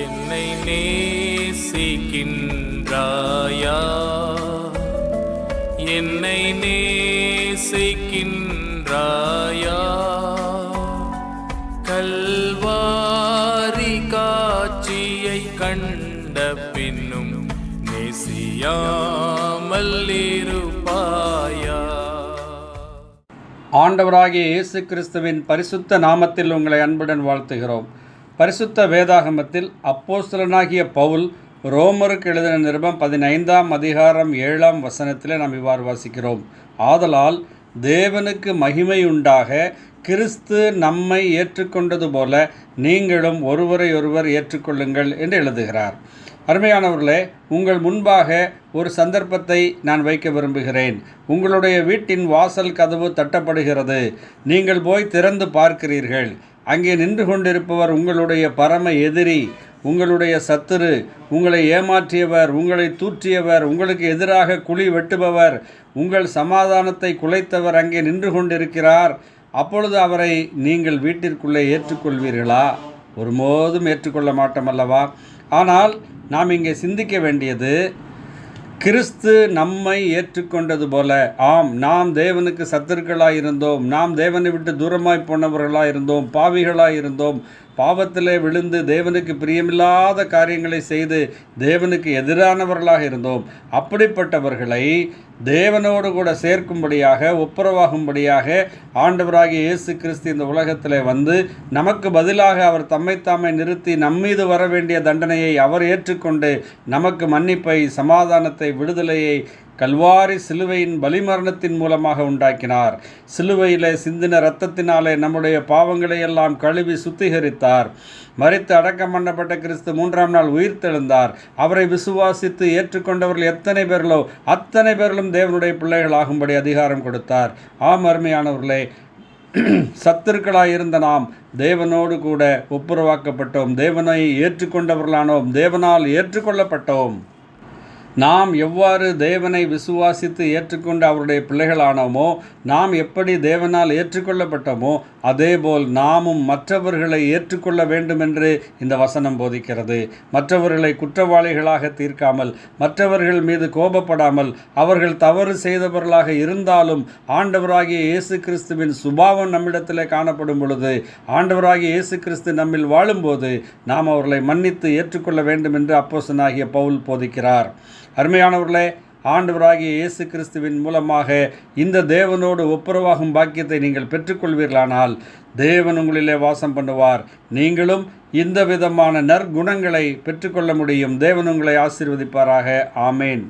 என்னை நேசிக்கின்றாயா, என்னை நேசிக்கின்றாயா, கல்வாரி காட்சியை கண்ட பின்னும் நேசியாமல் இருப்பாயா. ஆண்டவராகிய இயேசு கிறிஸ்துவின் பரிசுத்த நாமத்தில் உங்களை அன்புடன் வாழ்த்துகிறோம். பரிசுத்த வேதாகமத்தில் அப்போஸ்தலனாகிய பவுல் ரோமருக்கு எழுதின நிருபம் 15ஆம் அதிகாரம் 7ஆம் வசனத்தில் நாம் இவ்வாறு வாசிக்கிறோம். ஆதலால் தேவனுக்கு மகிமையுண்டாக, கிறிஸ்து நம்மை ஏற்றுக்கொண்டது போல நீங்களும் ஒருவரையொருவர் ஏற்றுக்கொள்ளுங்கள் என்று எழுதுகிறார். அருமையானவர்களே, உங்கள் முன்பாக ஒரு சந்தர்ப்பத்தை நான் வைக்க விரும்புகிறேன். உங்களுடைய வீட்டின் வாசல் கதவு தட்டப்படுகிறது. நீங்கள் போய் திறந்து பார்க்கிறீர்கள். அங்கே நின்று கொண்டிருப்பவர் உங்களுடைய பரம எதிரி, உங்களுடைய சத்துரு, உங்களை ஏமாற்றியவர், உங்களை தூற்றியவர், உங்களுக்கு எதிராக குழி வெட்டுபவர், உங்கள் சமாதானத்தை குலைத்தவர் அங்கே நின்று கொண்டிருக்கிறார். அப்பொழுது அவரை நீங்கள் வீட்டிற்குள்ளே ஏற்றுக்கொள்வீர்களா? ஒருபோதும் ஏற்றுக்கொள்ள மாட்டோம் அல்லவா? ஆனால் நாம் இங்கே சிந்திக்க வேண்டியது, கிறிஸ்து நம்மை ஏற்றுக்கொண்டது போல, ஆம், நாம் தேவனுக்கு சத்துருக்களாய் இருந்தோம், நாம் தேவனை விட்டு தூரமாய் போனவர்களாக இருந்தோம், பாவிகளாய் இருந்தோம், பாவத்திலே விழுந்து தேவனுக்கு பிரியமில்லாத காரியங்களை செய்து தேவனுக்கு எதிரானவர்களாக இருந்தோம். அப்படிப்பட்டவர்களை தேவனோடு கூட சேர்க்கும்படியாக, ஒப்புரவாகும்படியாக ஆண்டவராகிய இயேசு கிறிஸ்து இந்த உலகத்தில் வந்து நமக்கு பதிலாக அவர் தம்மைத்தாமே நிறுத்தி நம்மீது வர வேண்டிய தண்டனையை அவர் ஏற்றுக்கொண்டு நமக்கு மன்னிப்பை, சமாதானத்தை, விடுதலையை கல்வாரி சிலுவையின் பலிமரணத்தின் மூலமாக உண்டாக்கினார். சிலுவையிலே சிந்தின இரத்தத்தினாலே நம்முடைய பாவங்களை எல்லாம் கழுவி சுத்திகரித்தார். மரித்து அடக்கம் பண்ணப்பட்ட கிறிஸ்து 3ஆம் நாள் உயிர்த்தெழுந்தார். அவரை விசுவாசித்து ஏற்றுக்கொண்டவர்கள் எத்தனை பேர்களோ அத்தனை பேர்களும் தேவனுடைய பிள்ளைகள் ஆகும்படி அதிகாரம் கொடுத்தார். ஆம் அருமையானவர்களே, சத்துருக்களாயிருந்த நாம் தேவனோடு கூட ஒப்புரவாக்கப்பட்டோம், தேவனை ஏற்றுக்கொண்டவர்களானோம், தேவனால் ஏற்றுக்கொள்ளப்பட்டோம். நாம் எவ்வாறு தேவனை விசுவாசித்து ஏற்றுக்கொண்டு அவருடைய பிள்ளைகளானோமோ, நாம் எப்படி தேவனால் ஏற்றுக்கொள்ளப்பட்டோமோ அதேபோல் நாமும் மற்றவர்களை ஏற்றுக்கொள்ள வேண்டும் என்று இந்த வசனம் போதிக்கிறது. மற்றவர்களை குற்றவாளிகளாக தீர்க்காமல், மற்றவர்கள் மீது கோபப்படாமல், அவர்கள் தவறு செய்தவர்களாக இருந்தாலும் ஆண்டவராகிய இயேசு கிறிஸ்துவின் சுபாவம் நம்மிடத்தில் காணப்படும் பொழுது, ஆண்டவராகிய இயேசு கிறிஸ்து நம்மில் வாழும்போது நாம் அவர்களை மன்னித்து ஏற்றுக்கொள்ள வேண்டும் என்று அப்போஸ்தலனாகிய பவுல் போதிக்கிறார். அருமையானவர்களே, ஆண்டவராகிய இயேசு கிறிஸ்துவின் மூலமாக இந்த தேவனோடு ஒப்புரவாகும் பாக்கியத்தை நீங்கள் பெற்றுக்கொள்வீர்களானால் தேவன் உங்களிலே வாசம் பண்ணுவார். நீங்களும் இந்த விதமான நற்குணங்களை பெற்றுக்கொள்ள முடியும். தேவன் உங்களை ஆசீர்வதிப்பாராக. ஆமேன்.